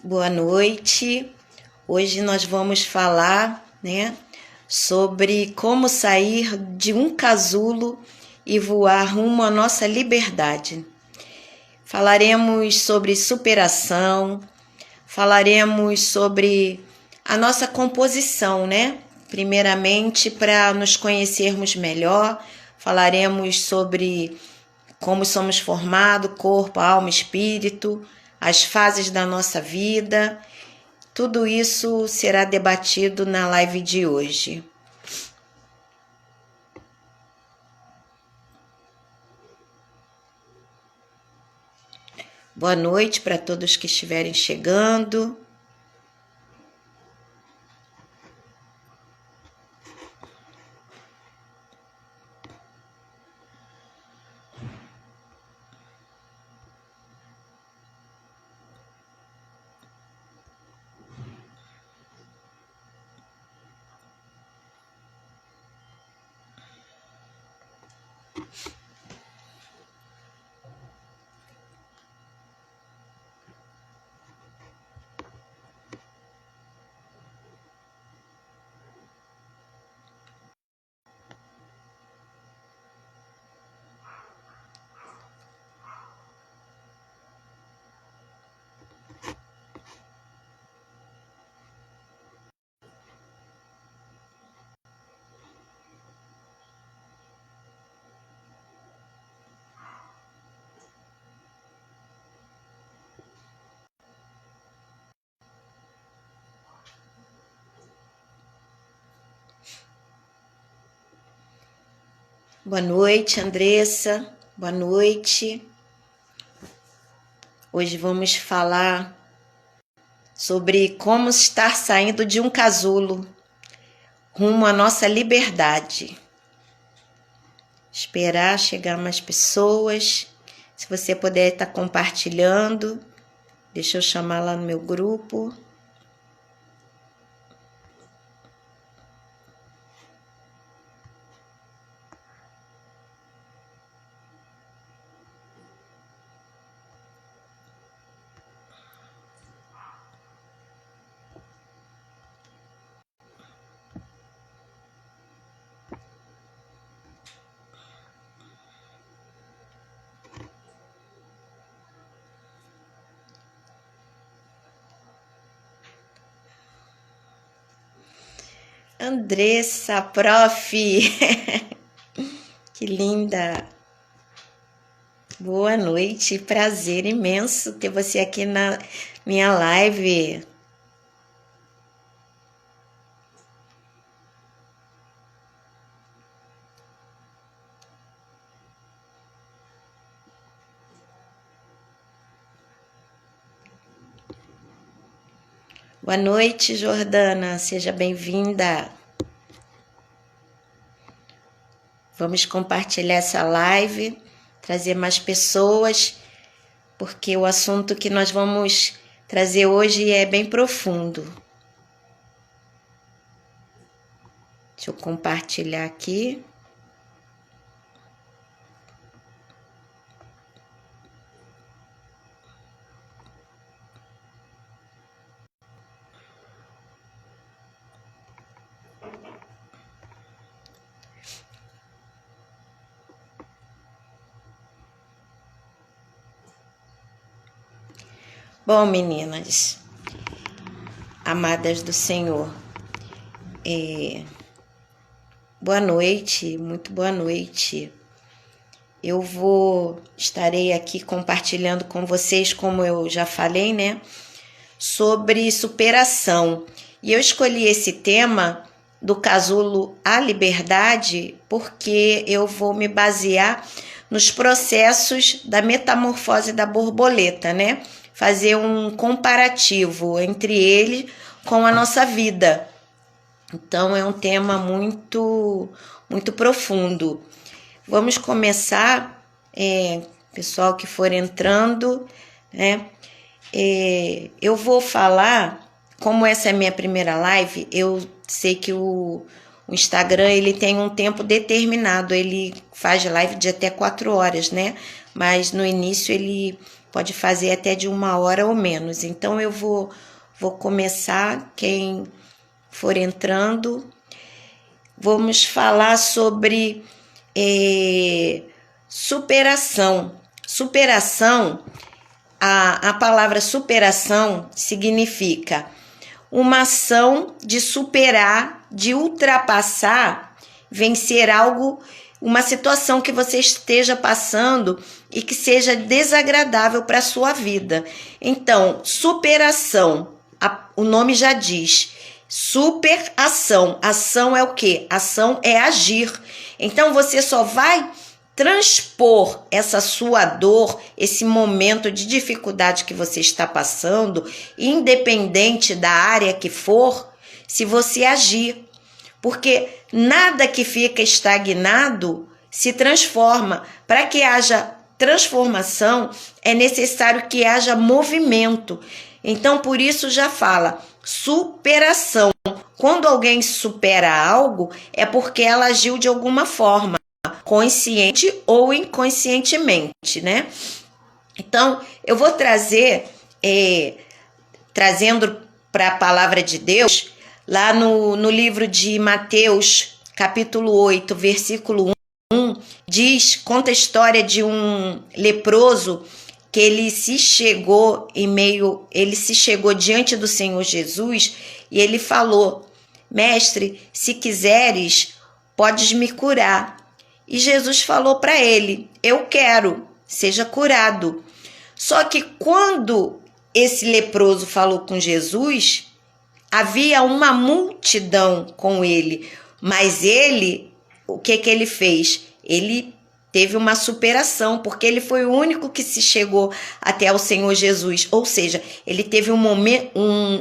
Boa noite. Hoje nós vamos falar, sobre como sair de um casulo e voar rumo à nossa liberdade. Falaremos sobre superação, falaremos sobre a nossa composição, Primeiramente, para nos conhecermos melhor, falaremos sobre como somos formados, corpo, alma, espírito, as fases da nossa vida. Tudo isso será debatido na live de hoje. Boa noite para todos que estiverem chegando. Boa noite, Andressa. Boa noite. Hoje vamos falar sobre como estar saindo de um casulo rumo à nossa liberdade. Esperar chegar mais pessoas. Se você puder estar compartilhando, deixa eu chamar lá no meu grupo. Andressa, prof. Que linda. Boa noite, prazer imenso ter você aqui na minha live. Boa noite, Jordana, seja bem-vinda. Vamos compartilhar essa live, trazer mais pessoas, porque o assunto que nós vamos trazer hoje é bem profundo. Deixa eu compartilhar aqui. Bom, meninas, amadas do Senhor, boa noite, muito boa noite. Eu estarei aqui compartilhando com vocês, como eu já falei, sobre superação. E eu escolhi esse tema do casulo à liberdade porque eu vou me basear nos processos da metamorfose da borboleta, Fazer um comparativo entre ele com a nossa vida. Então, é um tema muito, muito profundo. Vamos começar, pessoal que for entrando, eu vou falar, como essa é a minha primeira live, eu sei que o Instagram ele tem um tempo determinado, ele faz live de até 4 horas, mas no início ele pode fazer até de 1 hora ou menos. Então eu vou começar, quem for entrando. Vamos falar sobre superação. Superação, a palavra superação significa uma ação de superar, de ultrapassar, vencer algo, uma situação que você esteja passando e que seja desagradável para a sua vida. Então, superação, o nome já diz, superação. Ação é o quê? Ação é agir. Então, você só vai transpor essa sua dor, esse momento de dificuldade que você está passando, independente da área que for, se você agir. Porque nada que fica estagnado se transforma. Para que haja transformação, é necessário que haja movimento. Então, por isso já fala superação. Quando alguém supera algo, é porque ela agiu de alguma forma, consciente ou inconscientemente, né? Então, eu vou trazendo para a palavra de Deus, lá no livro de Mateus, capítulo 8, versículo 1, conta a história de um leproso que ele se chegou diante do Senhor Jesus e ele falou: Mestre, se quiseres, podes me curar. E Jesus falou para ele: eu quero, seja curado. Só que quando esse leproso falou com Jesus, havia uma multidão com ele, mas ele, o que ele fez? Ele teve uma superação, porque ele foi o único que se chegou até o Senhor Jesus, ou seja, ele teve um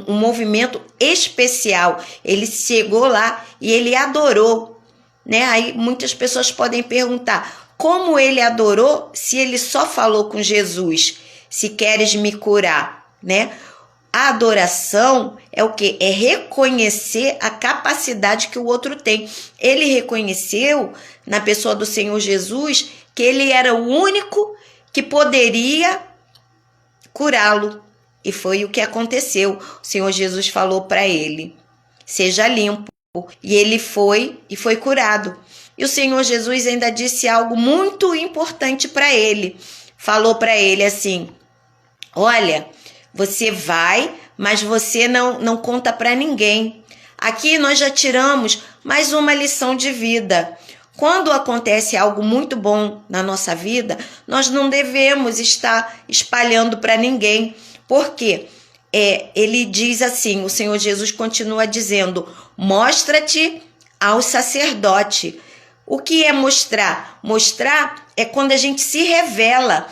movimento especial, ele chegou lá e ele adorou, né? Aí muitas pessoas podem perguntar, como ele adorou se ele só falou com Jesus, se queres me curar, né? A adoração é o quê? É reconhecer a capacidade que o outro tem. Ele reconheceu na pessoa do Senhor Jesus que ele era o único que poderia curá-lo. E foi o que aconteceu. O Senhor Jesus falou para ele: seja limpo. E ele foi e foi curado. E o Senhor Jesus ainda disse algo muito importante para ele. Falou para ele assim: olha, você vai, mas você não conta para ninguém. Aqui nós já tiramos mais uma lição de vida. Quando acontece algo muito bom na nossa vida, nós não devemos estar espalhando para ninguém. Por quê? Ele diz assim, o Senhor Jesus continua dizendo: mostra-te ao sacerdote. O que é mostrar? Mostrar é quando a gente se revela.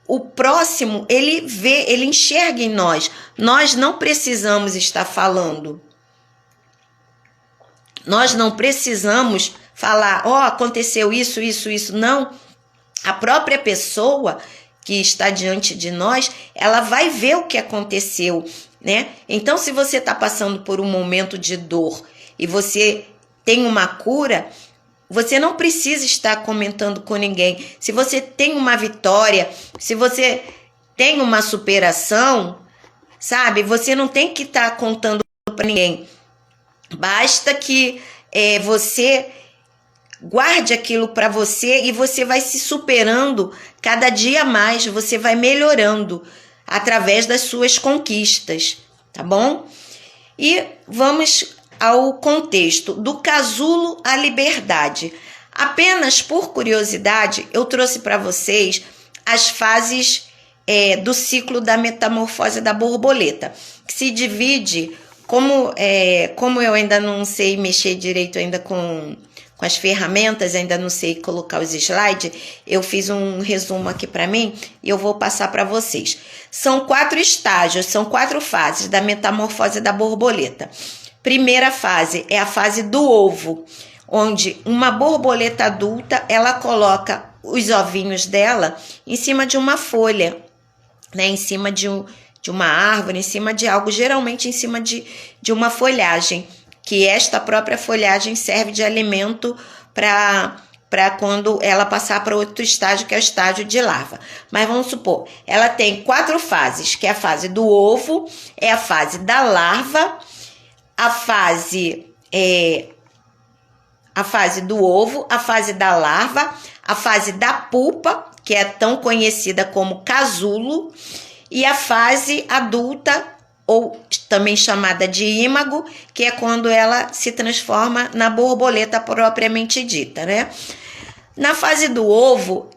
O próximo, ele vê, ele enxerga em nós. Nós não precisamos estar falando. Nós não precisamos falar, aconteceu isso. Não. A própria pessoa que está diante de nós, ela vai ver o que aconteceu, né? Então, se você está passando por um momento de dor e você tem uma cura, você não precisa estar comentando com ninguém. Se você tem uma vitória, se você tem uma superação, sabe? Você não tem que estar contando para ninguém. Basta que você guarde aquilo para você e você vai se superando cada dia mais. Você vai melhorando através das suas conquistas, tá bom? E vamos ao contexto do casulo à liberdade. Apenas por curiosidade, eu trouxe para vocês as fases do ciclo da metamorfose da borboleta, que se divide, como eu ainda não sei mexer direito ainda com as ferramentas, ainda não sei colocar os slides, eu fiz um resumo aqui para mim e eu vou passar para vocês. São 4 estágios, são 4 fases da metamorfose da borboleta. Primeira fase é a fase do ovo, onde uma borboleta adulta, ela coloca os ovinhos dela em cima de uma folha, né? Em cima de uma árvore, em cima de algo, geralmente em cima de uma folhagem, que esta própria folhagem serve de alimento para para quando ela passar para outro estágio, que é o estágio de larva. Mas vamos supor, ela tem 4 fases, que é a fase do ovo, é a fase da larva, a fase do ovo, a fase da larva, a fase da pupa, que é tão conhecida como casulo, e a fase adulta, ou também chamada de ímago, que é quando ela se transforma na borboleta propriamente dita, né? Na fase do ovo,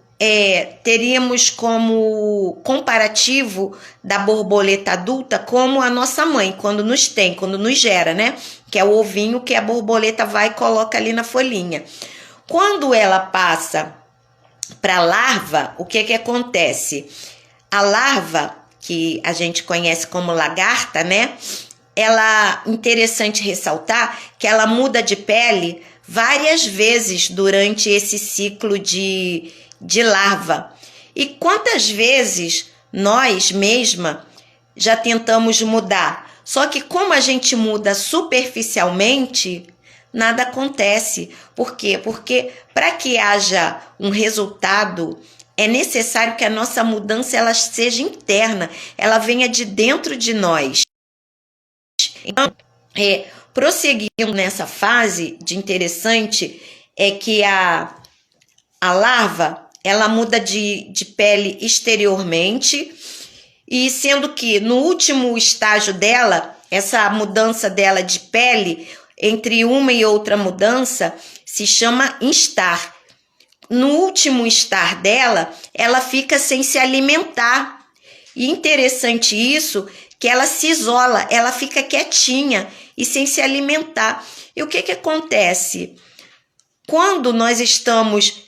teríamos como comparativo da borboleta adulta como a nossa mãe, quando nos gera, né? Que é o ovinho que a borboleta vai e coloca ali na folhinha. Quando ela passa para a larva, o que acontece? A larva, que a gente conhece como lagarta, né? Interessante ressaltar que ela muda de pele várias vezes durante esse ciclo de larva. E quantas vezes nós mesma já tentamos mudar? Só que como a gente muda superficialmente, nada acontece. Por quê? Porque para que haja um resultado, é necessário que a nossa mudança ela seja interna, ela venha de dentro de nós. Então, prosseguindo nessa fase de interessante, é que a larva ela muda de pele exteriormente, e sendo que no último estágio dela, essa mudança dela de pele, entre uma e outra mudança, se chama instar. No último estar dela, ela fica sem se alimentar. E interessante isso, que ela se isola, ela fica quietinha e sem se alimentar. E o que acontece? Quando nós estamos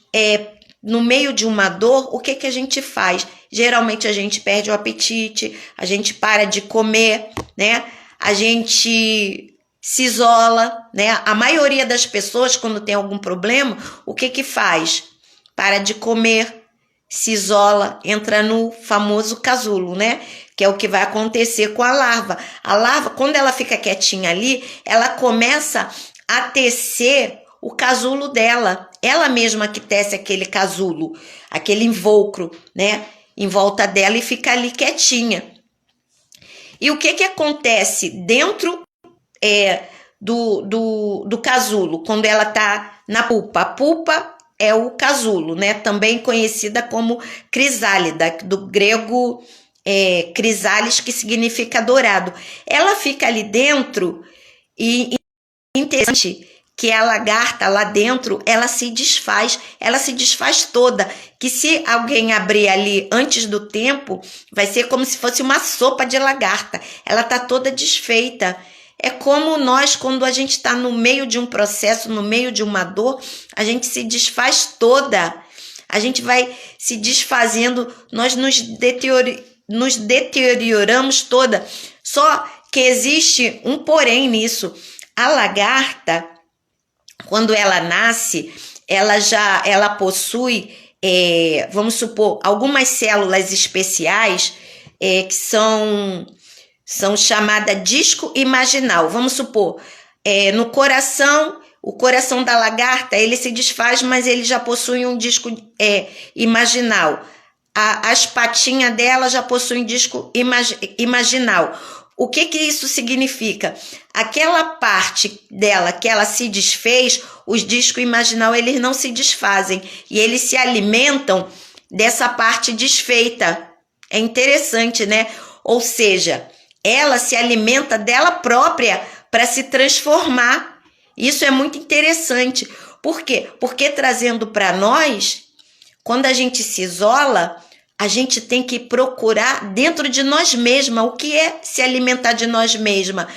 no meio de uma dor, o que a gente faz? Geralmente a gente perde o apetite, a gente para de comer, né? A gente se isola, né? A maioria das pessoas, quando tem algum problema, o que faz? Para de comer, se isola, entra no famoso casulo, né? Que é o que vai acontecer com a larva. A larva, quando ela fica quietinha ali, ela começa a tecer o casulo dela. Ela mesma que tece aquele casulo, aquele invólucro, né? Em volta dela e fica ali quietinha. E o que acontece dentro do casulo, quando ela está na pulpa? A pulpa é o casulo, né? Também conhecida como crisálida, do grego crisalis, que significa dourado. Ela fica ali dentro e interessante que a lagarta lá dentro, ela se desfaz toda, que se alguém abrir ali antes do tempo, vai ser como se fosse uma sopa de lagarta. Ela tá toda desfeita. É como nós, quando a gente está no meio de um processo, no meio de uma dor, a gente se desfaz toda. A gente vai se desfazendo, nós nos deterioramos toda. Só que existe um porém nisso. A lagarta, quando ela nasce, ela possui, vamos supor, algumas células especiais que são chamadas disco imaginal. Vamos supor, no coração, o coração da lagarta, ele se desfaz, mas ele já possui um disco imaginal. As patinhas dela já possuem disco imaginal. O que isso significa? Aquela parte dela que ela se desfez, os discos imaginal, eles não se desfazem e eles se alimentam dessa parte desfeita. É interessante, né? Ou seja, ela se alimenta dela própria para se transformar. Isso é muito interessante. Por quê? Porque trazendo para nós, quando a gente se isola, a gente tem que procurar dentro de nós mesma. O que é se alimentar de nós mesma?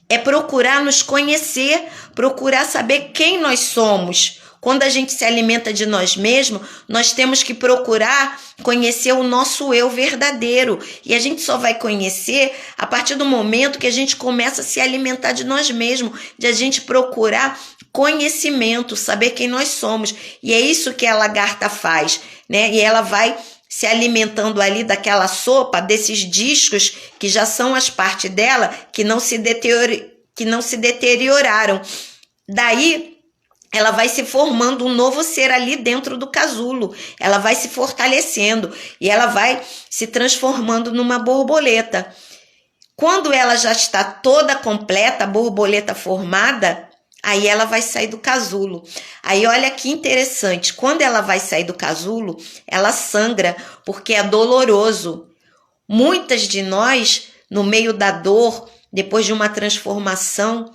É procurar nos conhecer, procurar saber quem nós somos. Quando a gente se alimenta de nós mesmos, nós temos que procurar conhecer o nosso eu verdadeiro. E a gente só vai conhecer a partir do momento que a gente começa a se alimentar de nós mesmos, de a gente procurar conhecimento, saber quem nós somos. E é isso que a lagarta faz, né? E ela vai se alimentando ali daquela sopa, desses discos que já são as partes dela que não se deterioraram. Daí ela vai se formando um novo ser ali dentro do casulo, ela vai se fortalecendo e ela vai se transformando numa borboleta. Quando ela já está toda completa, a borboleta formada, aí ela vai sair do casulo. Aí olha que interessante, quando ela vai sair do casulo, ela sangra, porque é doloroso. Muitas de nós, no meio da dor, depois de uma transformação,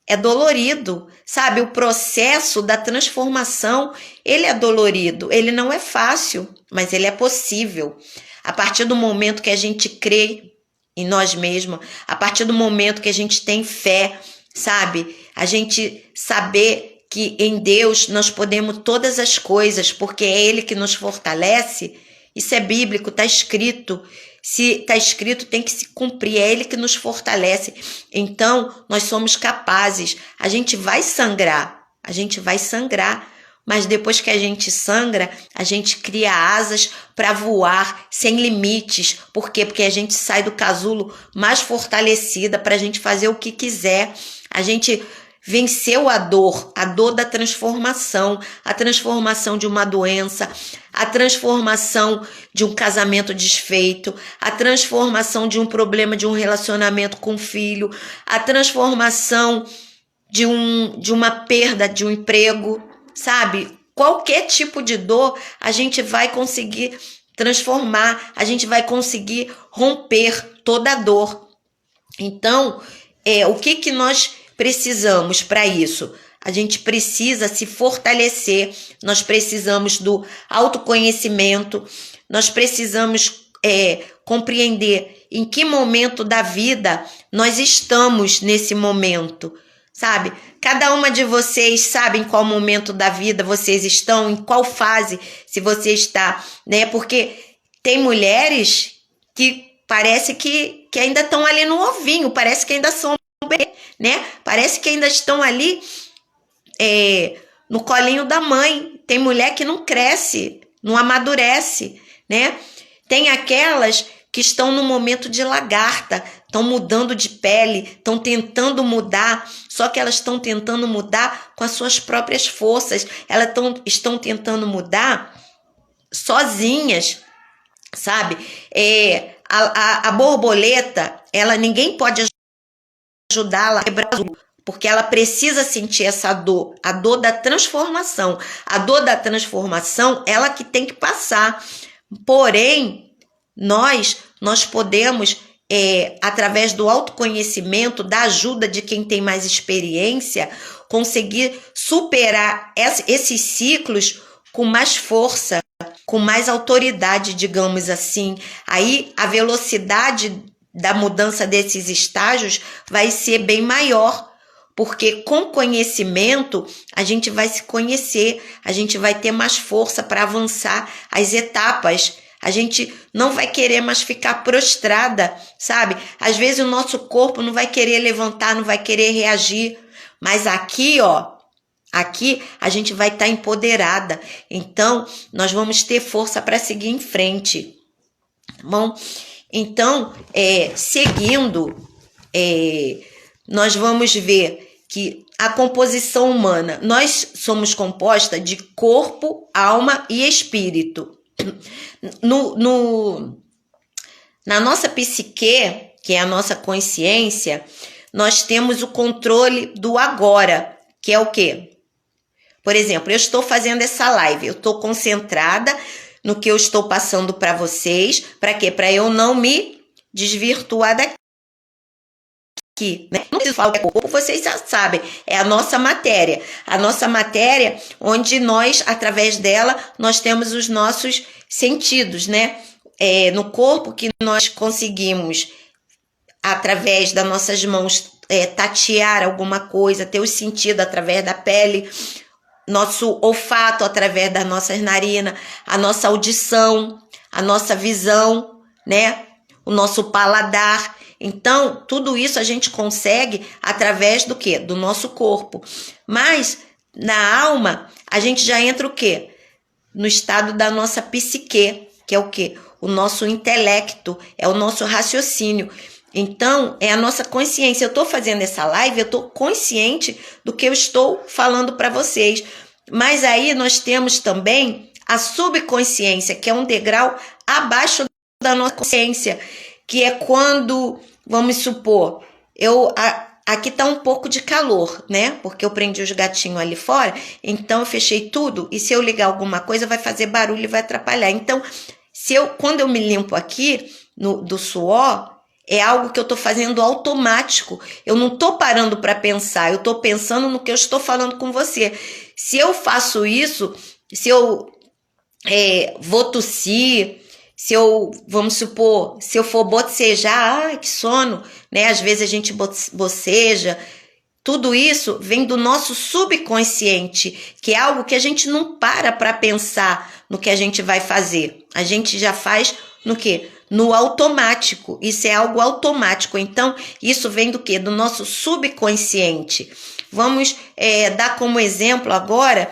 é dolorido, sabe? O processo da transformação, ele é dolorido, ele não é fácil, mas ele é possível. A partir do momento que a gente crê em nós mesmos, a partir do momento que a gente tem fé, sabe? A gente saber que em Deus nós podemos todas as coisas, porque é Ele que nos fortalece. Isso é bíblico, está escrito. Se está escrito, tem que se cumprir, é Ele que nos fortalece. Então, nós somos capazes. A gente vai sangrar, mas depois que a gente sangra, a gente cria asas para voar sem limites. Por quê? Porque a gente sai do casulo mais fortalecida para a gente fazer o que quiser. A gente venceu a dor da transformação, a transformação de uma doença, a transformação de um casamento desfeito, a transformação de um problema de um relacionamento com o filho, a transformação de uma perda de um emprego, sabe? Qualquer tipo de dor a gente vai conseguir transformar, a gente vai conseguir romper toda a dor. Então, o que nós precisamos para isso? A gente precisa se fortalecer, nós precisamos do autoconhecimento, nós precisamos compreender em que momento da vida nós estamos nesse momento, sabe? Cada uma de vocês sabe em qual momento da vida vocês estão, em qual fase se você está, né? Porque tem mulheres que parece que ainda estão ali no ovinho, parece que ainda são bebê, né? Parece que ainda estão ali no colinho da mãe. Tem mulher que não cresce, não amadurece, né? Tem aquelas que estão no momento de lagarta, estão mudando de pele, estão tentando mudar, só que elas estão tentando mudar com as suas próprias forças, elas estão tentando mudar sozinhas, sabe? A borboleta, ninguém pode ajudá-la a quebrar, porque ela precisa sentir essa dor, a dor da transformação. A dor da transformação, ela que tem que passar. Porém, nós podemos, através do autoconhecimento, da ajuda de quem tem mais experiência, conseguir superar esses ciclos com mais força, com mais autoridade, digamos assim. Aí a velocidade da mudança desses estágios vai ser bem maior, porque com conhecimento a gente vai se conhecer, a gente vai ter mais força para avançar as etapas. A gente não vai querer mais ficar prostrada, sabe? Às vezes o nosso corpo não vai querer levantar, não vai querer reagir, mas aqui a gente vai estar empoderada. Então, nós vamos ter força para seguir em frente, tá bom? Então, seguindo, nós vamos ver que a composição humana, nós somos composta de corpo, alma e espírito. Na nossa psique, que é a nossa consciência, nós temos o controle do agora, que é o quê? Por exemplo, eu estou fazendo essa live, eu estou concentrada no que eu estou passando para vocês. Para quê? Para eu não me desvirtuar daqui, né? Não preciso falar o que é corpo, vocês já sabem. É a nossa matéria. A nossa matéria, onde nós, através dela, nós temos os nossos sentidos, né? No corpo que nós conseguimos, através das nossas mãos, tatear alguma coisa, ter o sentido através da pele, nosso olfato através das nossas narinas, a nossa audição, a nossa visão, né? O nosso paladar. Então, tudo isso a gente consegue através do quê? Do nosso corpo. Mas, na alma, a gente já entra o quê? No estado da nossa psique, que é o quê? O nosso intelecto, é o nosso raciocínio. Então, é a nossa consciência. Eu estou fazendo essa live, eu estou consciente do que eu estou falando para vocês. Mas aí nós temos também a subconsciência, que é um degrau abaixo da nossa consciência, que é quando, vamos supor, aqui tá um pouco de calor, né? Porque eu prendi os gatinhos ali fora, então eu fechei tudo, e se eu ligar alguma coisa vai fazer barulho e vai atrapalhar. Então, quando eu me limpo aqui do suor, é algo que eu tô fazendo automático. Eu não tô parando para pensar, eu tô pensando no que eu estou falando com você. Se eu faço isso, se eu vou tossir, vamos supor, se eu for bocejar, ai, que sono, né? Às vezes a gente boceja. Tudo isso vem do nosso subconsciente, que é algo que a gente não para pensar no que a gente vai fazer. A gente já faz no quê? No automático. Isso é algo automático. Então, isso vem do quê? Do nosso subconsciente. Vamos dar como exemplo agora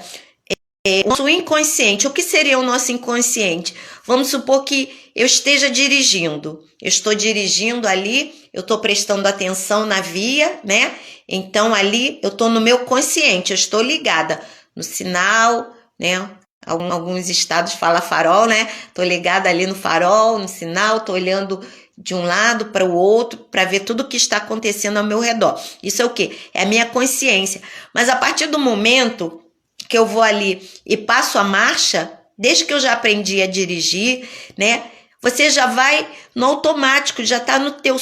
o nosso inconsciente. O que seria o nosso inconsciente? Vamos supor que eu esteja dirigindo. Eu estou dirigindo ali, eu estou prestando atenção na via, né? Então, ali eu estou no meu consciente, eu estou ligada no sinal, né? Alguns estados falam farol, né? Estou ligada ali no farol, no sinal, estou olhando de um lado para o outro para ver tudo o que está acontecendo ao meu redor. Isso é o quê? É a minha consciência. Mas a partir do momento que eu vou ali e passo a marcha, desde que eu já aprendi a dirigir, né? Você já vai no automático, já está no teu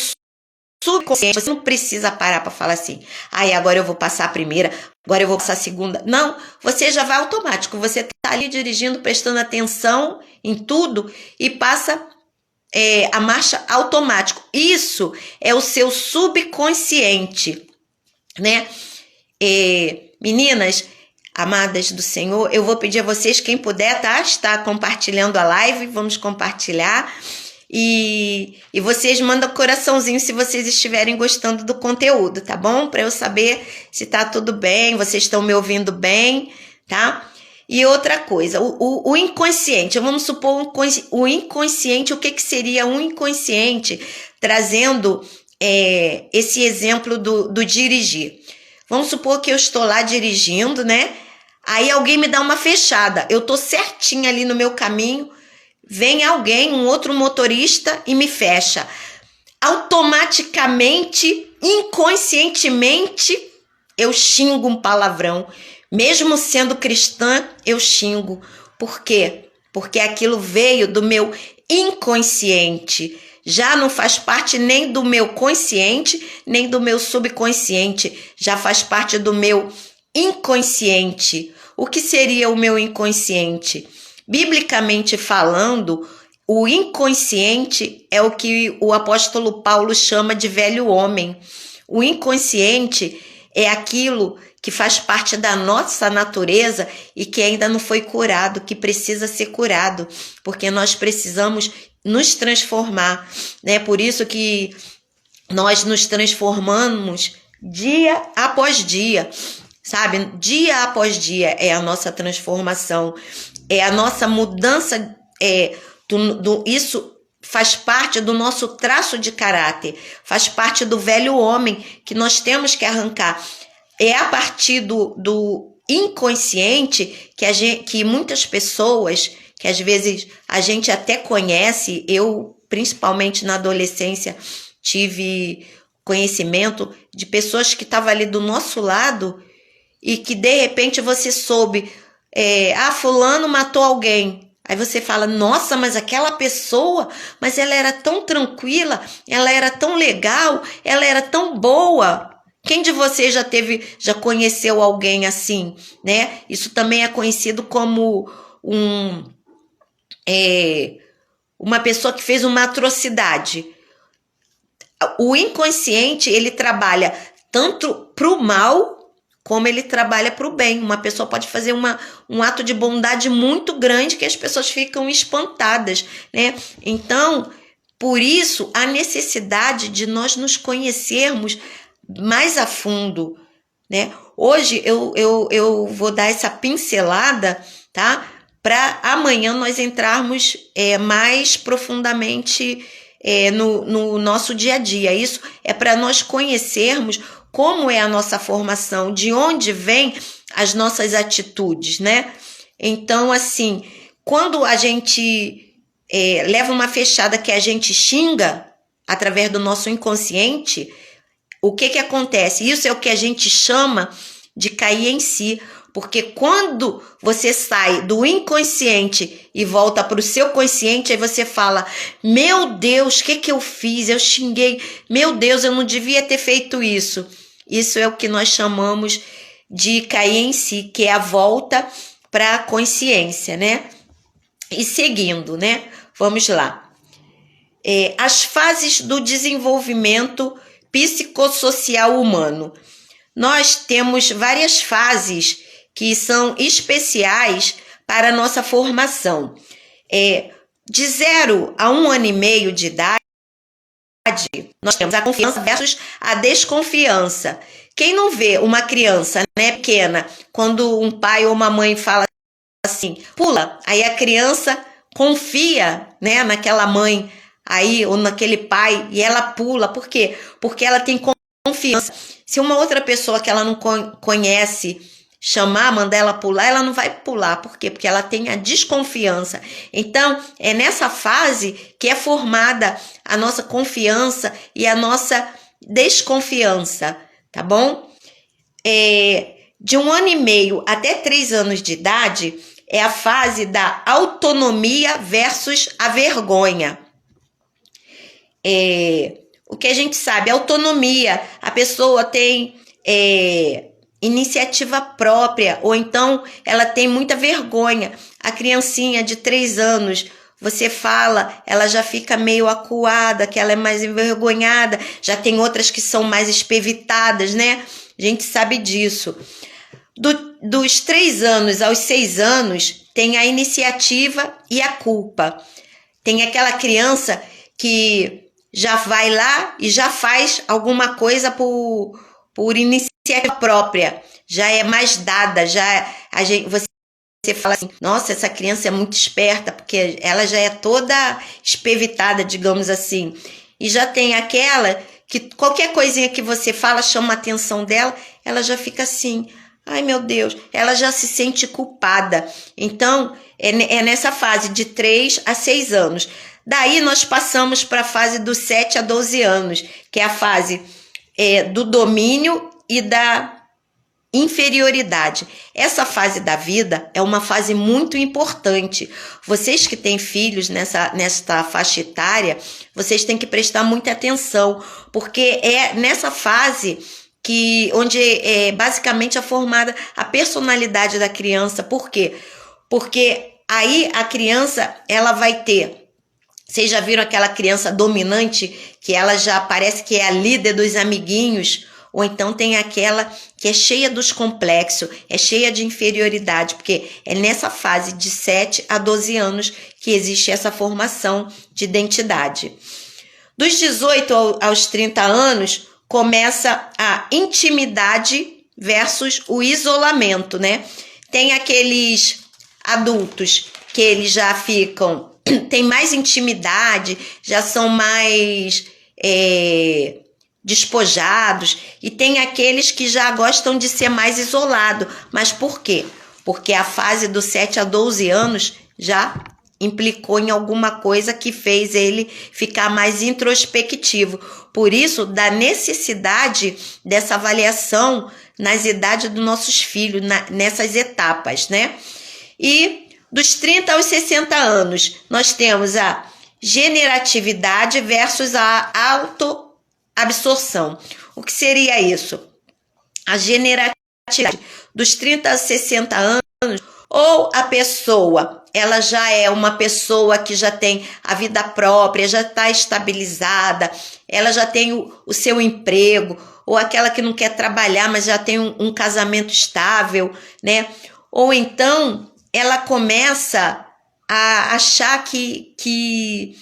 subconsciente. Você não precisa parar para falar assim, agora eu vou passar a primeira, agora eu vou passar a segunda. Não, você já vai automático. Você está ali dirigindo, prestando atenção em tudo e passa a marcha automático. Isso é o seu subconsciente, né? Meninas amadas do Senhor, eu vou pedir a vocês, quem puder, tá? Está compartilhando a live, vamos compartilhar. E vocês mandam coraçãozinho se vocês estiverem gostando do conteúdo, tá bom? Para eu saber se tá tudo bem, vocês estão me ouvindo bem, tá? E outra coisa, o inconsciente, vamos supor o inconsciente, o que seria um inconsciente? Trazendo esse exemplo do dirigir. Vamos supor que eu estou lá dirigindo, né? Aí alguém me dá uma fechada, eu tô certinha ali no meu caminho, vem alguém, um outro motorista e me fecha. Automaticamente, inconscientemente, eu xingo um palavrão. Mesmo sendo cristã, eu xingo. Por quê? Porque aquilo veio do meu inconsciente. Já não faz parte nem do meu consciente, nem do meu subconsciente. Já faz parte do meu inconsciente. O que seria o meu inconsciente? Biblicamente falando, o inconsciente é o que o apóstolo Paulo chama de velho homem. O inconsciente é aquilo que faz parte da nossa natureza e que ainda não foi curado, que precisa ser curado, porque nós precisamos nos transformar, né? Por isso que nós nos transformamos dia após dia, sabe? Dia após dia é a nossa transformação, é a nossa mudança, isso faz parte do nosso traço de caráter, faz parte do velho homem que nós temos que arrancar. É a partir do inconsciente que muitas pessoas, que às vezes a gente até conhece, eu principalmente na adolescência tive conhecimento de pessoas que estavam ali do nosso lado e que de repente você soube, fulano matou alguém. Aí você fala, nossa, mas aquela pessoa, mas ela era tão tranquila, ela era tão legal, ela era tão boa. Quem de vocês já conheceu alguém assim, né? Isso também é conhecido como uma pessoa que fez uma atrocidade. O inconsciente, ele trabalha tanto para o mal como ele trabalha para o bem. Uma pessoa pode fazer um ato de bondade muito grande que as pessoas ficam espantadas, né? Então, por isso, a necessidade de nós nos conhecermos mais a fundo, né? Hoje eu vou dar essa pincelada, tá? Para amanhã nós entrarmos mais profundamente no nosso dia a dia. Isso é para nós conhecermos como é a nossa formação, de onde vêm as nossas atitudes, né? Então, assim, quando a gente leva uma fechada que a gente xinga através do nosso inconsciente, o que acontece? Isso é o que a gente chama de cair em si, porque quando você sai do inconsciente e volta para o seu consciente, aí você fala, meu Deus, o que eu fiz? Eu xinguei, meu Deus, eu não devia ter feito isso. Isso é o que nós chamamos de cair em si, que é a volta para a consciência, né? E seguindo, né? Vamos lá. As fases do desenvolvimento psicossocial humano. Nós temos várias fases que são especiais para a nossa formação. De 0 a 1 ano e meio de idade, nós temos a confiança versus a desconfiança. Quem não vê uma criança, né, pequena, quando um pai ou uma mãe fala assim, pula, aí a criança confia, né, naquela mãe aí ou naquele pai e ela pula. Por quê? Porque ela tem confiança. Se uma outra pessoa que ela não conhece chamar, mandar ela pular, ela não vai pular. Por quê? Porque ela tem a desconfiança. Então, é nessa fase que é formada a nossa confiança e a nossa desconfiança, tá bom? De 1 ano e meio até 3 anos de idade é a fase da autonomia versus a vergonha. O que a gente sabe, autonomia, a pessoa tem iniciativa própria, ou então ela tem muita vergonha. A criancinha de 3 anos, você fala, ela já fica meio acuada, que ela é mais envergonhada, já tem outras que são mais espevitadas, né? A gente sabe disso. Dos 3 anos aos 6 anos, tem a iniciativa e a culpa. Tem aquela criança que já vai lá e já faz alguma coisa por iniciativa própria, já é mais dada, você fala assim, nossa, essa criança é muito esperta, porque ela já é toda espevitada, digamos assim. E já tem aquela que qualquer coisinha que você fala chama a atenção dela, ela já fica assim, ai meu Deus, ela já se sente culpada. Então, é nessa fase de 3 a 6 anos. Daí nós passamos para a fase dos 7 a 12 anos, que é a fase do domínio e da inferioridade. Essa fase da vida é uma fase muito importante. Vocês que têm filhos nesta faixa etária, vocês têm que prestar muita atenção, porque é nessa fase onde basicamente é formada a personalidade da criança. Por quê? Porque aí a criança, ela vai ter... Vocês já viram aquela criança dominante, que ela já parece que é a líder dos amiguinhos? Ou então tem aquela que é cheia dos complexos, é cheia de inferioridade, porque é nessa fase de 7 a 12 anos que existe essa formação de identidade. Dos 18 aos 30 anos, começa a intimidade versus o isolamento, né? Tem aqueles adultos que eles já têm mais intimidade, já são mais despojados, e tem aqueles que já gostam de ser mais isolado. Mas por quê? Porque a fase dos 7 a 12 anos já implicou em alguma coisa que fez ele ficar mais introspectivo. Por isso, da necessidade dessa avaliação nas idades dos nossos filhos, nessas etapas, né? E dos 30 aos 60 anos, nós temos a generatividade versus a autoabsorção. O que seria isso? A generatividade dos 30 a 60 anos, ou a pessoa, ela já é uma pessoa que já tem a vida própria, já está estabilizada, ela já tem o seu emprego, ou aquela que não quer trabalhar, mas já tem um casamento estável, né? Ou então ela começa a achar que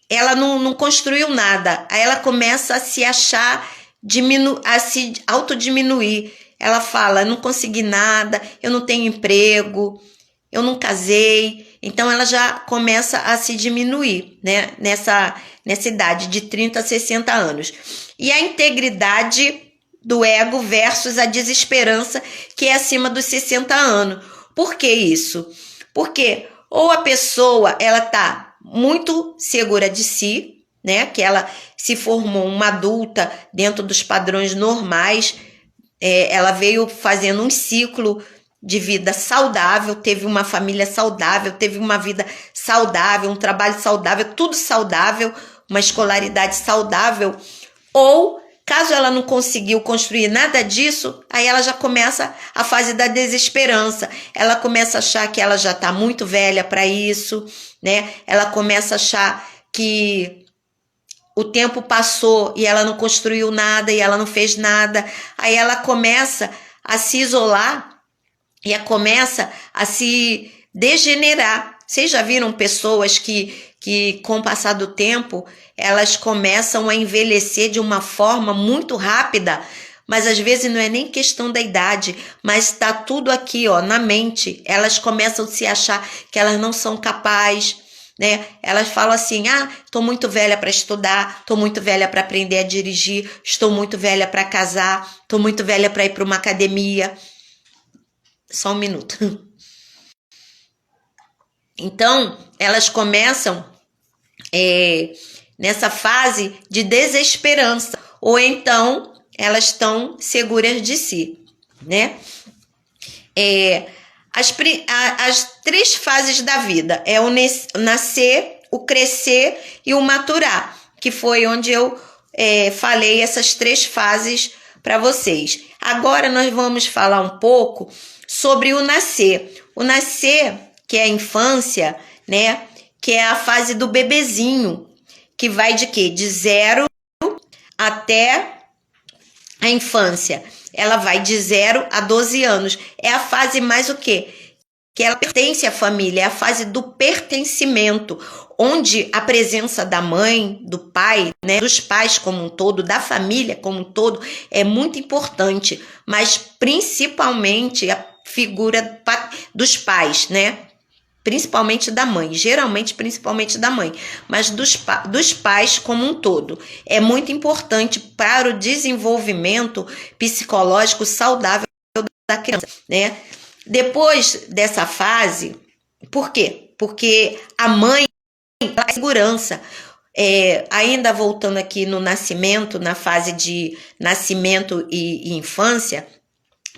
ela não construiu nada. Aí ela começa a se achar, a se autodiminuir. Ela fala, não consegui nada, eu não tenho emprego, eu não casei, então ela já começa a se diminuir, né? Nessa idade de 30 a 60 anos. E a integridade do ego versus a desesperança, que é acima dos 60 anos. Por que isso? Porque ou a pessoa ela está muito segura de si, né? Que ela se formou uma adulta dentro dos padrões normais, ela veio fazendo um ciclo de vida saudável, teve uma família saudável, teve uma vida saudável, um trabalho saudável, tudo saudável, uma escolaridade saudável. Ou, caso ela não conseguiu construir nada disso, aí ela já começa a fase da desesperança. Ela começa a achar que ela já está muito velha para isso, né? Ela começa a achar que o tempo passou e ela não construiu nada e ela não fez nada. Aí ela começa a se isolar e começa a se degenerar. Vocês já viram pessoas que com o passar do tempo, elas começam a envelhecer de uma forma muito rápida, mas às vezes não é nem questão da idade, mas está tudo aqui, ó, na mente. Elas começam a se achar que elas não são capazes, né? Elas falam assim: estou muito velha para estudar, estou muito velha para aprender a dirigir, estou muito velha para casar, estou muito velha para ir para uma academia. Só um minuto. Então, elas começam nessa fase de desesperança, ou então elas estão seguras de si, né? As 3 fases da vida é o nascer, o crescer e o maturar, que foi onde eu falei essas 3 fases para vocês. Agora nós vamos falar um pouco sobre o nascer. O nascer, que é a infância, né? Que é a fase do bebezinho, que vai de quê? De 0 até a infância. Ela vai de 0 a 12 anos. É a fase mais o quê? Que ela pertence à família, é a fase do pertencimento, onde a presença da mãe, do pai, né, dos pais como um todo, da família como um todo, é muito importante, mas principalmente a figura dos pais, né? Principalmente da mãe, geralmente principalmente da mãe, mas dos pais como um todo. É muito importante para o desenvolvimento psicológico saudável da criança, né? Depois dessa fase, por quê? Porque a mãe dá segurança. Ainda voltando aqui no nascimento, na fase de nascimento e infância,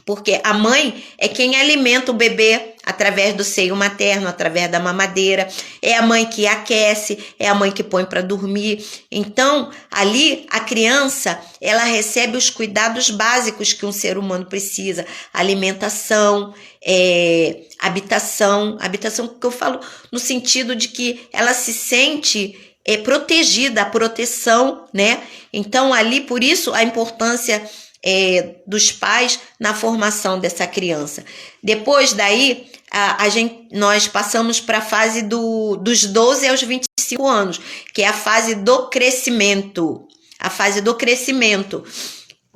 porque a mãe é quem alimenta o bebê através do seio materno, através da mamadeira. É a mãe que aquece, é a mãe que põe para dormir. Então, ali, a criança, ela recebe os cuidados básicos que um ser humano precisa. Alimentação, habitação que eu falo no sentido de que ela se sente protegida, a proteção, né? Então, ali, por isso, a importância dos pais na formação dessa criança. Depois daí, nós passamos para a fase dos 12 aos 25 anos, que é a fase do crescimento. A fase do crescimento.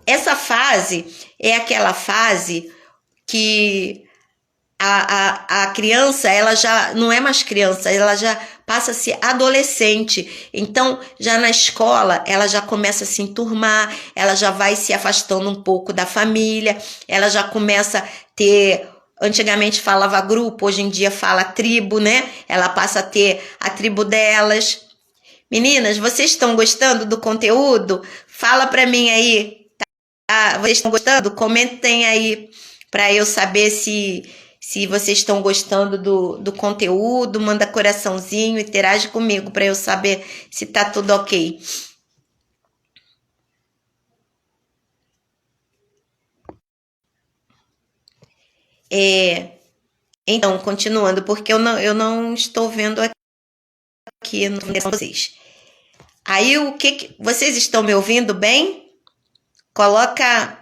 Essa fase é aquela fase que a criança, ela já não é mais criança, ela já passa a ser adolescente. Então, já na escola, ela já começa a se enturmar, ela já vai se afastando um pouco da família, ela já começa a ter... Antigamente falava grupo, hoje em dia fala tribo, né? Ela passa a ter a tribo delas. Meninas, vocês estão gostando do conteúdo? Fala pra mim aí, tá? Vocês estão gostando? Comentem aí para eu saber se vocês estão gostando do conteúdo. Manda coraçãozinho, interage comigo para eu saber se tá tudo ok. Então, continuando, porque eu não estou vendo aqui no vocês. Aí, vocês estão me ouvindo bem? Coloca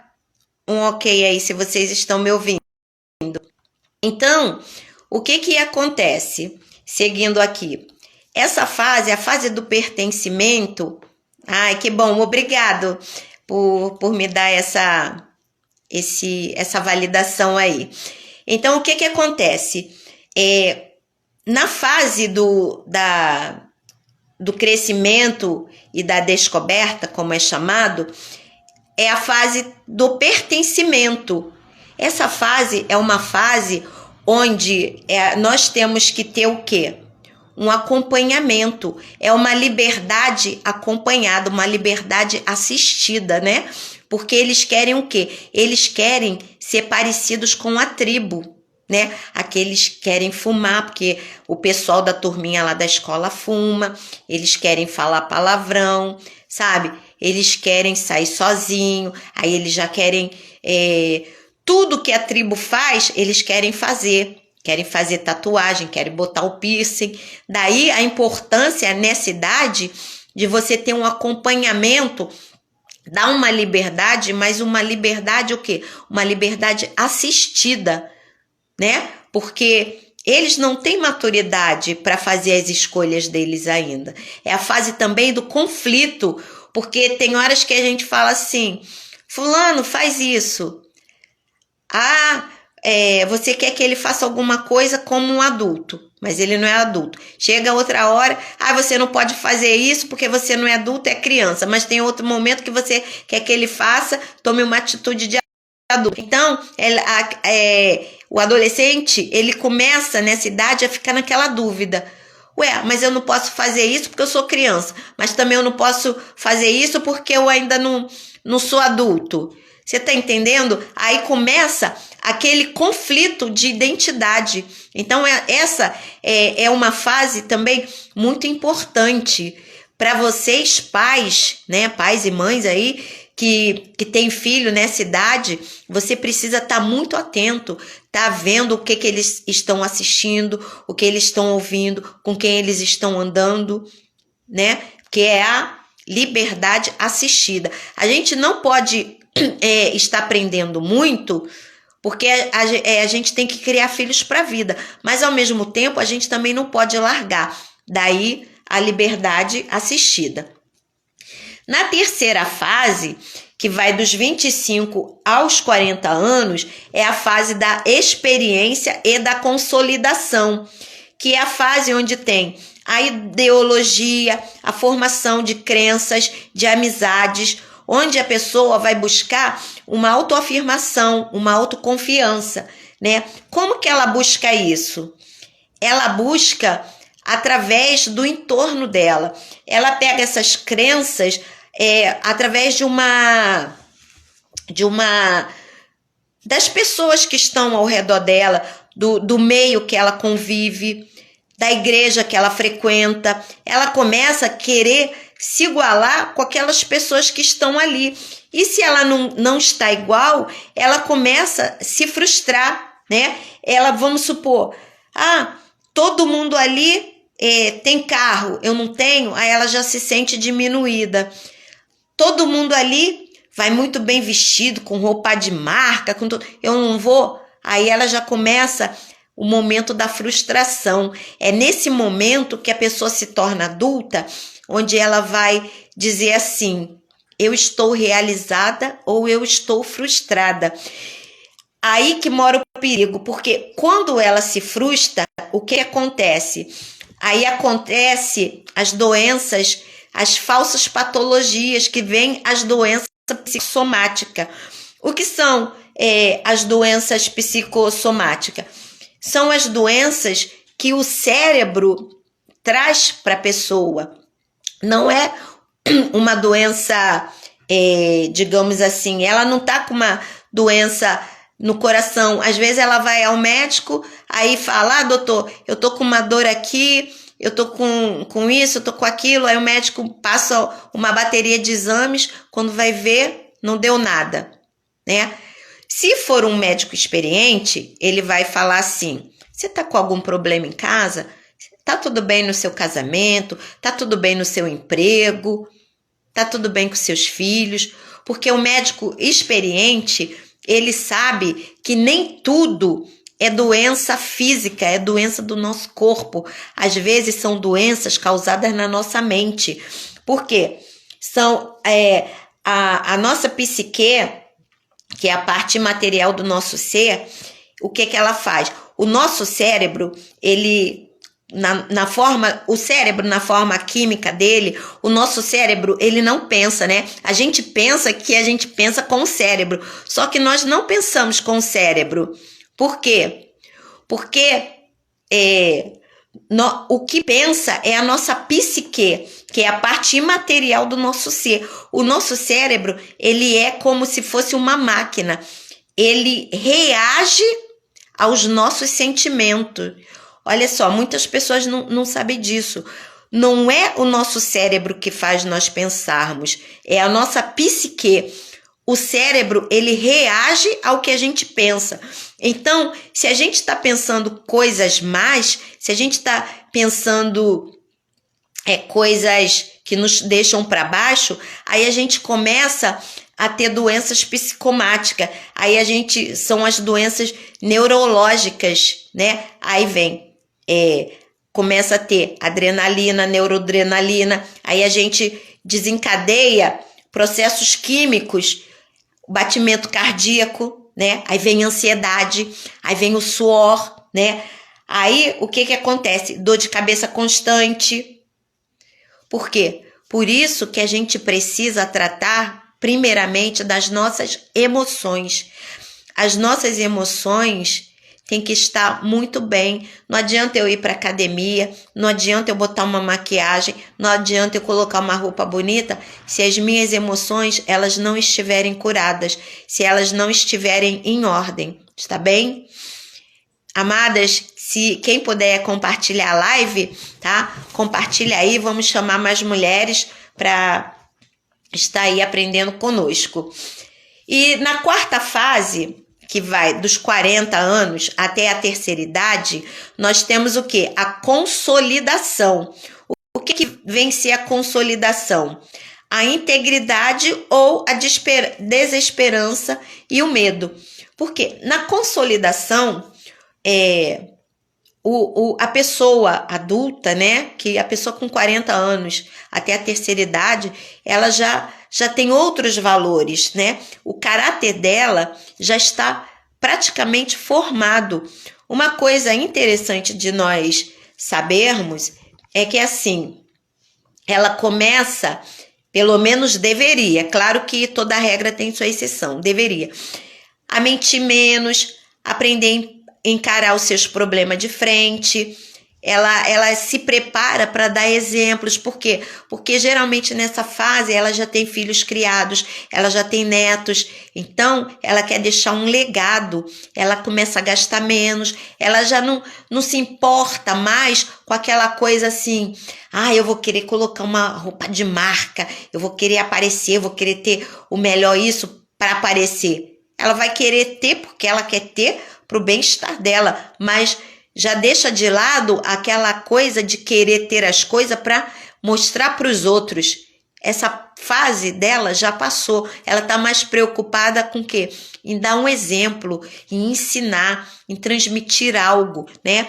um ok aí se vocês estão me ouvindo. Então, o que acontece? Seguindo aqui. Essa fase, a fase do pertencimento... Ai, que bom, obrigado por me dar essa validação aí. Então, o que acontece? na fase do crescimento e da descoberta, como é chamado, é a fase do pertencimento. Essa fase é uma fase onde nós temos que ter o quê? Um acompanhamento, é uma liberdade acompanhada, uma liberdade assistida, né? Porque eles querem o quê? Eles querem ser parecidos com a tribo, né? Aqueles querem fumar, porque o pessoal da turminha lá da escola fuma, eles querem falar palavrão, sabe? Eles querem sair sozinho, aí eles já querem... tudo que a tribo faz, eles querem fazer tatuagem, querem botar o piercing. Daí a importância nessa idade de você ter um acompanhamento, dá uma liberdade, mas uma liberdade o quê? Uma liberdade assistida, né? Porque eles não têm maturidade para fazer as escolhas deles ainda. É a fase também do conflito, porque tem horas que a gente fala assim, fulano, faz isso. Você quer que ele faça alguma coisa como um adulto, mas ele não é adulto. Chega outra hora, você não pode fazer isso porque você não é adulto, é criança. Mas tem outro momento que você quer que ele faça, tome uma atitude de adulto. Então, o adolescente, ele começa nessa idade a ficar naquela dúvida. Mas eu não posso fazer isso porque eu sou criança. Mas também eu não posso fazer isso porque eu ainda não sou adulto. Você tá entendendo? Aí começa aquele conflito de identidade. Então, essa é uma fase também muito importante para vocês, pais, né? Pais e mães aí que tem filho nessa idade. Você precisa estar muito atento, tá vendo o que eles estão assistindo, o que eles estão ouvindo, com quem eles estão andando, né? Que é a liberdade assistida. A gente não pode estar aprendendo muito, porque a gente tem que criar filhos para a vida, mas ao mesmo tempo a gente também não pode largar. Daí a liberdade assistida. Na terceira fase, que vai dos 25 aos 40 anos, é a fase da experiência e da consolidação, que é a fase onde tem a ideologia, a formação de crenças, de amizades, onde a pessoa vai buscar uma autoafirmação, uma autoconfiança, né? Como que ela busca isso? Ela busca através do entorno dela. Ela pega essas crenças através das pessoas que estão ao redor dela, do meio que ela convive, da igreja que ela frequenta. Ela começa a querer se igualar com aquelas pessoas que estão ali. E se ela não está igual, ela começa a se frustrar, né? Vamos supor, todo mundo ali tem carro, eu não tenho, aí ela já se sente diminuída. Todo mundo ali vai muito bem vestido, com roupa de marca, eu não vou, aí ela já começa o momento da frustração. É nesse momento que a pessoa se torna adulta, onde ela vai dizer assim, eu estou realizada ou eu estou frustrada. Aí que mora o perigo, porque quando ela se frustra, o que acontece? Aí acontece as doenças, as falsas patologias, que vêm as doenças psicossomáticas. O que são as doenças psicossomáticas? São as doenças que o cérebro traz para a pessoa. Não é uma doença, digamos assim, ela não está com uma doença no coração. Às vezes ela vai ao médico, aí fala, doutor, eu tô com uma dor aqui, eu tô com isso, eu tô com aquilo, aí o médico passa uma bateria de exames, quando vai ver, não deu nada, né? Se for um médico experiente, ele vai falar assim, você tá com algum problema em casa? Tá tudo bem no seu casamento? Tá tudo bem no seu emprego? Tá tudo bem com seus filhos? Porque o médico experiente, ele sabe que nem tudo é doença física, é doença do nosso corpo. Às vezes são doenças causadas na nossa mente. Por quê? São a nossa psique, que é a parte material do nosso ser, o que ela faz? O nosso cérebro, ele na forma, o cérebro na forma química dele, o nosso cérebro, ele não pensa, né? A gente pensa que a gente pensa com o cérebro, só que nós não pensamos com o cérebro. Por quê? Porque o que pensa é a nossa psique, que é a parte imaterial do nosso ser. O nosso cérebro, ele é como se fosse uma máquina. Ele reage aos nossos sentimentos. Olha só, muitas pessoas não sabem disso. Não é o nosso cérebro que faz nós pensarmos, é a nossa psique. O cérebro, ele reage ao que a gente pensa. Então, se a gente está pensando coisas más, se a gente está pensando coisas que nos deixam para baixo, aí a gente começa a ter doenças psicomáticas. Aí são as doenças neurológicas, né? Aí começa a ter adrenalina, neuroadrenalina, aí a gente desencadeia processos químicos, batimento cardíaco, né? Aí vem ansiedade, aí vem o suor, né? Aí o que acontece? Dor de cabeça constante. Por quê? Por isso que a gente precisa tratar primeiramente das nossas emoções. As nossas emoções têm que estar muito bem. Não adianta eu ir para academia, não adianta eu botar uma maquiagem, não adianta eu colocar uma roupa bonita se as minhas emoções elas não estiverem curadas, se elas não estiverem em ordem, está bem? Amadas, se quem puder compartilhar a live, tá? Compartilha aí, vamos chamar mais mulheres para estar aí aprendendo conosco. E na quarta fase, que vai dos 40 anos até a terceira idade, nós temos o quê? A consolidação. O que vem ser a consolidação? A integridade ou a desesperança e o medo. Porque na consolidação, a pessoa adulta, né, que a pessoa com 40 anos até a terceira idade, ela já tem outros valores, né? O caráter dela já está praticamente formado. Uma coisa interessante de nós sabermos é que assim, ela começa, pelo menos deveria, claro que toda regra tem sua exceção, deveria, a mentir menos, aprender a encarar os seus problemas de frente. Ela se prepara para dar exemplos. Por quê? Porque geralmente nessa fase ela já tem filhos criados, ela já tem netos, então ela quer deixar um legado, ela começa a gastar menos, ela já não se importa mais com aquela coisa assim, eu vou querer colocar uma roupa de marca, eu vou querer aparecer, eu vou querer ter o melhor isso para aparecer. Ela vai querer ter porque ela quer ter para o bem-estar dela, mas já deixa de lado aquela coisa de querer ter as coisas para mostrar para os outros. Essa fase dela já passou. Ela está mais preocupada com o quê? Em dar um exemplo, em ensinar, em transmitir algo, né?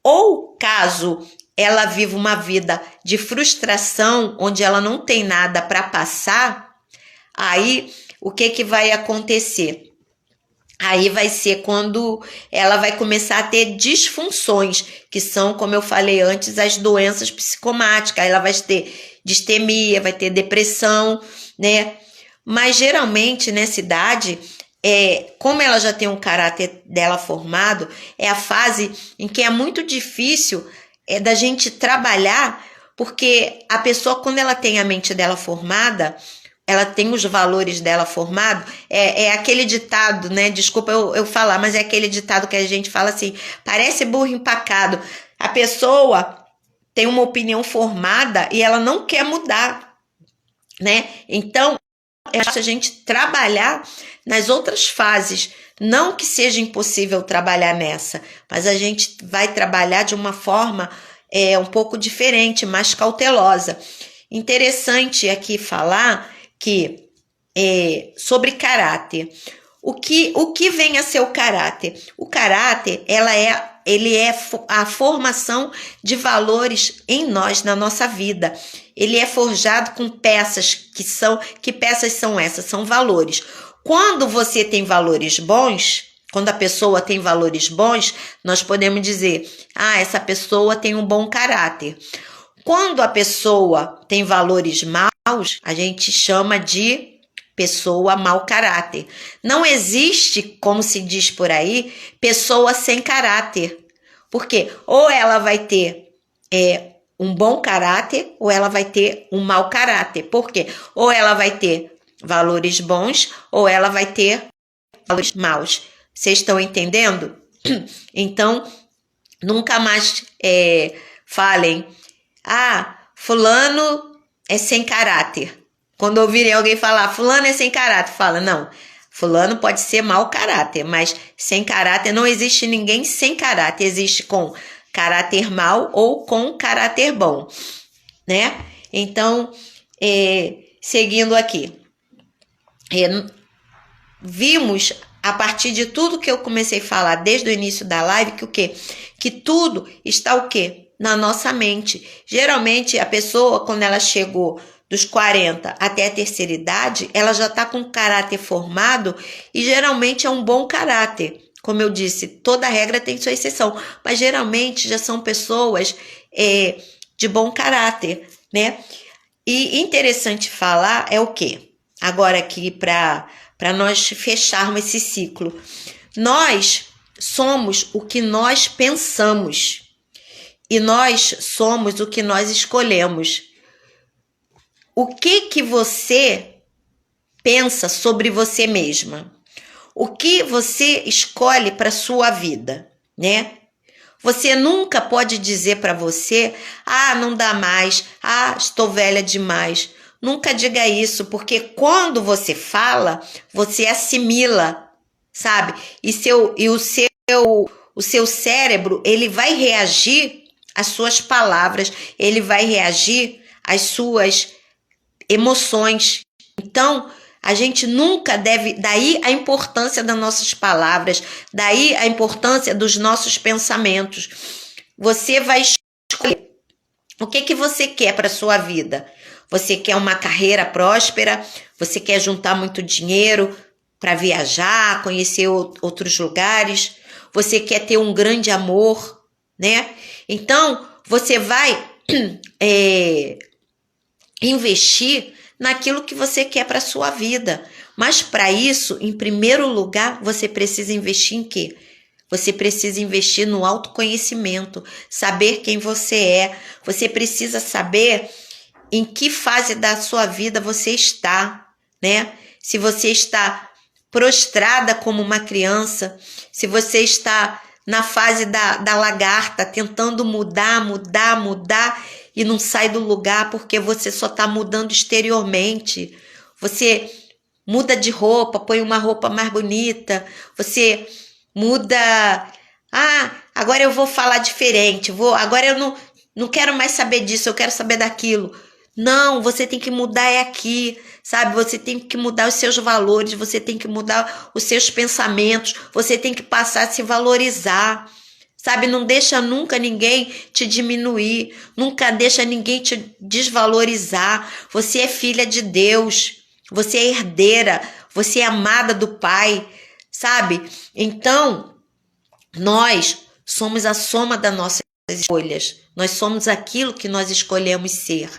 Ou caso ela viva uma vida de frustração, onde ela não tem nada para passar, aí o que vai acontecer? Aí vai ser quando ela vai começar a ter disfunções, que são, como eu falei antes, as doenças psicomáticas. Aí ela vai ter distemia, vai ter depressão, né? Mas geralmente nessa idade, como ela já tem um caráter dela formado, é a fase em que é muito difícil da gente trabalhar, porque a pessoa, quando ela tem a mente dela formada, ela tem os valores dela formados, é aquele ditado, né? Desculpa eu falar, mas é aquele ditado que a gente fala assim, parece burro empacado. A pessoa tem uma opinião formada e ela não quer mudar, né? Então, é a gente trabalhar nas outras fases. Não que seja impossível trabalhar nessa, mas a gente vai trabalhar de uma forma um pouco diferente, mais cautelosa. Interessante aqui falar que sobre caráter. O que vem a ser o caráter? O caráter, ele é a formação de valores em nós, na nossa vida. Ele é forjado com peças que peças são essas? São valores. Quando você tem valores bons, Quando a pessoa tem valores bons, nós podemos dizer, essa pessoa tem um bom caráter. Quando a pessoa tem valores maus, a gente chama de pessoa mau caráter. Não existe, como se diz por aí, pessoa sem caráter. Porque ou ela vai ter um bom caráter ou ela vai ter um mau caráter. Por quê? Ou ela vai ter valores bons ou ela vai ter valores maus. Vocês estão entendendo? Então, nunca mais falem, fulano é sem caráter. Quando ouvirem alguém falar, fulano é sem caráter, fala, não, fulano pode ser mau caráter, mas sem caráter não existe ninguém sem caráter, existe com caráter mau ou com caráter bom, né? Então, seguindo aqui, vimos a partir de tudo que eu comecei a falar desde o início da live, que o quê? Que tudo está o quê? Na nossa mente. Geralmente, a pessoa, quando ela chegou dos 40 até a terceira idade, ela já está com caráter formado e geralmente é um bom caráter. Como eu disse, toda regra tem sua exceção, mas geralmente já são pessoas de bom caráter, né? E interessante falar é o quê? Agora aqui para nós fecharmos esse ciclo. Nós somos o que nós pensamos e nós somos o que nós escolhemos. O que você pensa sobre você mesma? O que você escolhe para sua vida, né? Você nunca pode dizer para você, não dá mais, estou velha demais. Nunca diga isso, porque quando você fala, você assimila, sabe? O seu cérebro, ele vai reagir às suas palavras, ele vai reagir às suas emoções. Então, a gente nunca deve, daí a importância das nossas palavras, daí a importância dos nossos pensamentos. Você vai escolher o que você quer para a sua vida. Você quer uma carreira próspera, você quer juntar muito dinheiro para viajar, conhecer outros lugares, você quer ter um grande amor, né? Então, você vai investir naquilo que você quer para a sua vida. Mas para isso, em primeiro lugar, você precisa investir em quê? Você precisa investir no autoconhecimento, saber quem você é. Você precisa saber em que fase da sua vida você está, né? Se você está prostrada como uma criança, se você está na fase da lagarta, tentando mudar e não sai do lugar porque você só está mudando exteriormente. Você muda de roupa, põe uma roupa mais bonita, você muda... agora eu vou falar diferente, agora eu não quero mais saber disso, eu quero saber daquilo. Não, você tem que mudar aqui, sabe? Você tem que mudar os seus valores, você tem que mudar os seus pensamentos, você tem que passar a se valorizar, sabe? Não deixa nunca ninguém te diminuir, nunca deixa ninguém te desvalorizar. Você é filha de Deus, você é herdeira, você é amada do Pai, sabe? Então, nós somos a soma das nossas escolhas, nós somos aquilo que nós escolhemos ser.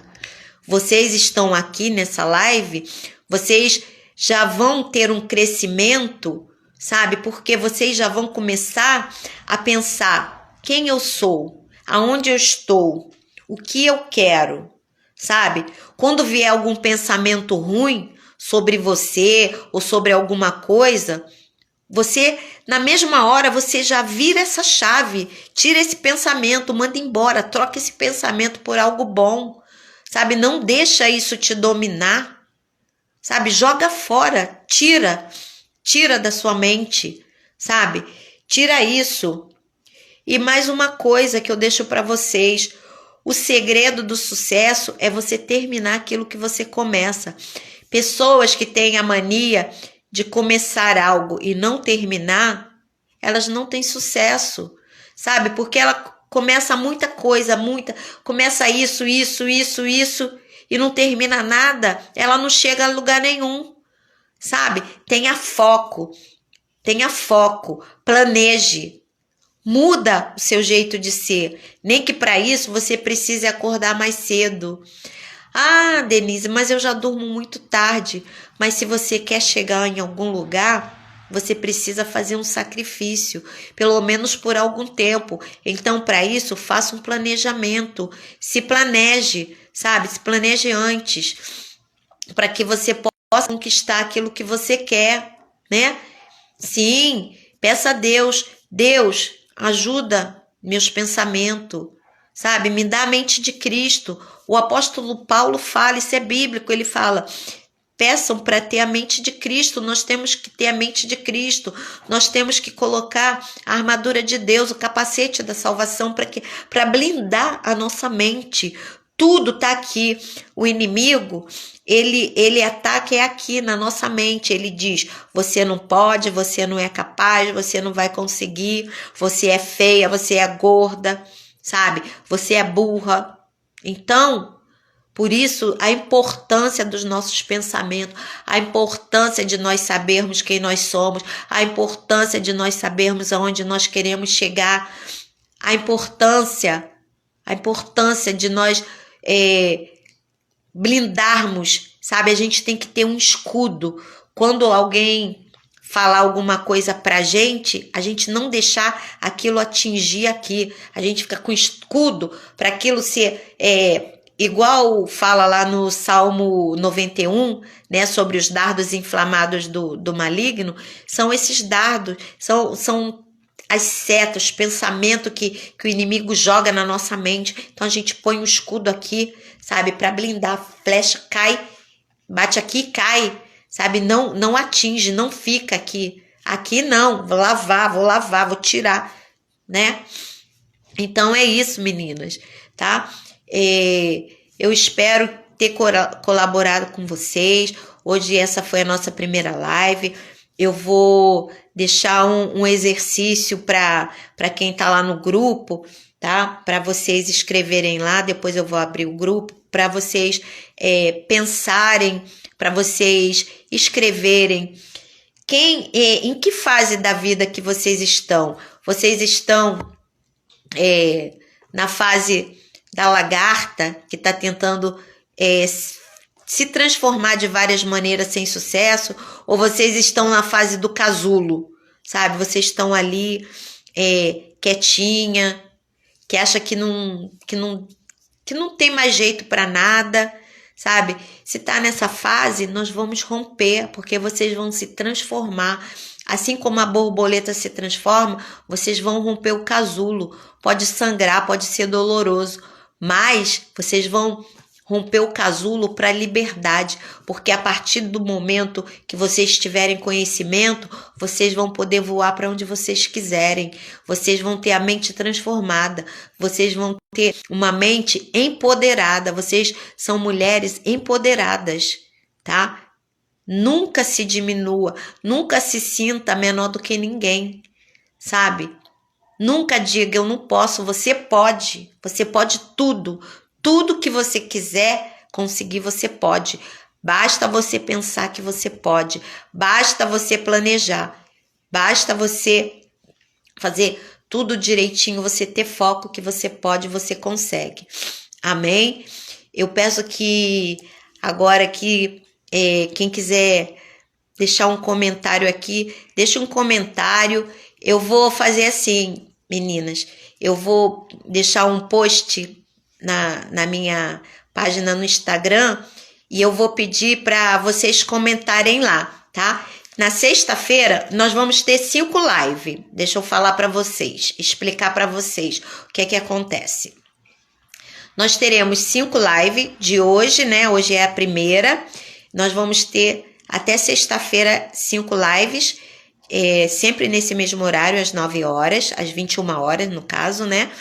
Vocês estão aqui nessa live, vocês já vão ter um crescimento, sabe? Porque vocês já vão começar a pensar quem eu sou, aonde eu estou, o que eu quero, sabe? Quando vier algum pensamento ruim sobre você ou sobre alguma coisa, você, na mesma hora, você já vira essa chave, tira esse pensamento, manda embora, troca esse pensamento por algo bom. Sabe, não deixa isso te dominar, sabe, joga fora, tira da sua mente, sabe, tira isso. E mais uma coisa que eu deixo para vocês, o segredo do sucesso é você terminar aquilo que você começa. Pessoas que têm a mania de começar algo e não terminar, elas não têm sucesso, sabe, porque ela começa muita coisa, começa isso, e não termina nada, ela não chega a lugar nenhum, sabe? Tenha foco, tenha foco, planeje, muda o seu jeito de ser. Nem que para isso você precise acordar mais cedo. Ah, Denise, mas eu já durmo muito tarde. Mas se você quer chegar em algum lugar, você precisa fazer um sacrifício, pelo menos por algum tempo. Então, para isso, faça um planejamento. Se planeje, sabe? Se planeje antes, para que você possa conquistar aquilo que você quer, né? Sim, peça a Deus, Deus, ajuda meus pensamentos, sabe? Me dá a mente de Cristo. O apóstolo Paulo fala, isso é bíblico, ele fala: peçam para ter a mente de Cristo. Nós temos que ter a mente de Cristo. Nós temos que colocar a armadura de Deus, o capacete da salvação para blindar a nossa mente. Tudo está aqui. O inimigo, ele ataca aqui na nossa mente. Ele diz: você não pode, você não é capaz, você não vai conseguir, você é feia, você é gorda, sabe? Você é burra. Então, por isso, a importância dos nossos pensamentos, a importância de nós sabermos quem nós somos, a importância de nós sabermos aonde nós queremos chegar, a importância de nós blindarmos, sabe? A gente tem que ter um escudo. Quando alguém falar alguma coisa pra gente, a gente não deixar aquilo atingir aqui. A gente fica com escudo para aquilo ser... igual fala lá no Salmo 91, né, sobre os dardos inflamados do maligno, são esses dardos, são as setas, os pensamentos que o inimigo joga na nossa mente. Então a gente põe um escudo aqui, sabe, para blindar. A flecha cai, bate aqui e cai, sabe, não atinge, não fica aqui. Aqui não, vou lavar, vou tirar, né? Então é isso, meninas, tá? Eu espero ter colaborado com vocês. Hoje essa foi a nossa primeira live. Eu vou deixar um exercício para quem está lá no grupo, tá? Para vocês escreverem lá. Depois eu vou abrir o grupo para vocês pensarem, para vocês escreverem. Em que fase da vida que vocês estão? Vocês estão na fase da lagarta, que está tentando se transformar de várias maneiras sem sucesso, ou vocês estão na fase do casulo, sabe? Vocês estão ali quietinha, que acha que não tem mais jeito para nada, sabe? Se tá nessa fase, nós vamos romper, porque vocês vão se transformar. Assim como a borboleta se transforma, vocês vão romper o casulo. Pode sangrar, pode ser doloroso, mas vocês vão romper o casulo para a liberdade, porque a partir do momento que vocês tiverem conhecimento, vocês vão poder voar para onde vocês quiserem, vocês vão ter a mente transformada, vocês vão ter uma mente empoderada, vocês são mulheres empoderadas, tá? Nunca se diminua, nunca se sinta menor do que ninguém, sabe? Nunca diga eu não posso, você pode tudo. Tudo que você quiser conseguir, você pode. Basta você pensar que você pode. Basta você planejar. Basta você fazer tudo direitinho, você ter foco que você pode, você consegue. Amém? Eu peço que agora que quem quiser deixar um comentário aqui, deixe um comentário. Eu vou fazer assim, meninas. Eu vou deixar um post na minha página no Instagram e eu vou pedir para vocês comentarem lá, tá? Na sexta-feira nós vamos ter 5 lives. Deixa eu falar para vocês, explicar para vocês o que é que acontece. Nós teremos 5 lives de hoje, né? Hoje é a primeira. Nós vamos ter até sexta-feira 5 lives, sempre nesse mesmo horário, às 9 horas, às 21 horas no caso, né?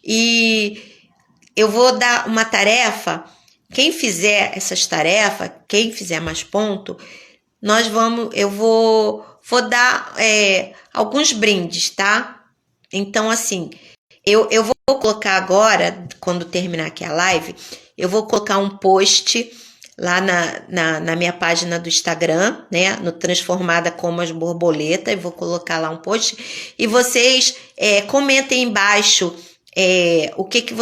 E eu vou dar uma tarefa. Quem fizer essas tarefas, quem fizer mais ponto, eu vou dar alguns brindes, tá? Então, assim, eu vou colocar agora, quando terminar aqui a live, eu vou colocar um post lá na minha página do Instagram, né? No Transformada como as Borboletas. Eu vou colocar lá um post. E vocês comentem embaixo o que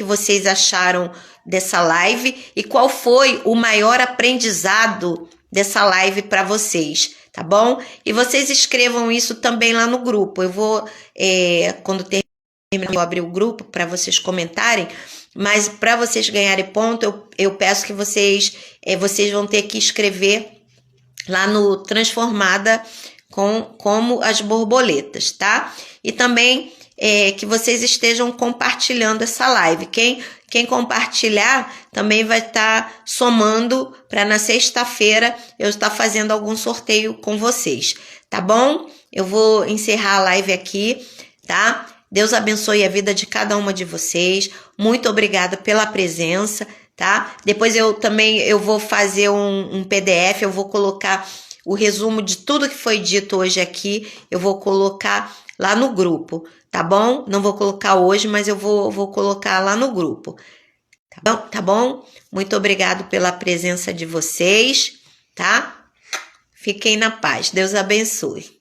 vocês acharam dessa live e qual foi o maior aprendizado dessa live para vocês, tá bom? E vocês escrevam isso também lá no grupo. Eu vou, quando terminar, eu abrir o grupo para vocês comentarem, mas para vocês ganharem ponto, eu peço que vocês vão ter que escrever lá no Transformada como as Borboletas, tá? E também que vocês estejam compartilhando essa live. Quem compartilhar também vai estar somando para na sexta-feira eu estar fazendo algum sorteio com vocês, tá bom? Eu vou encerrar a live aqui, tá? Deus abençoe a vida de cada uma de vocês. Muito obrigada pela presença, tá? Depois eu vou fazer um PDF, eu vou colocar o resumo de tudo que foi dito hoje aqui, eu vou colocar lá no grupo, tá bom? Não vou colocar hoje, mas eu vou colocar lá no grupo, tá bom? Muito obrigado pela presença de vocês, tá? Fiquem na paz. Deus abençoe.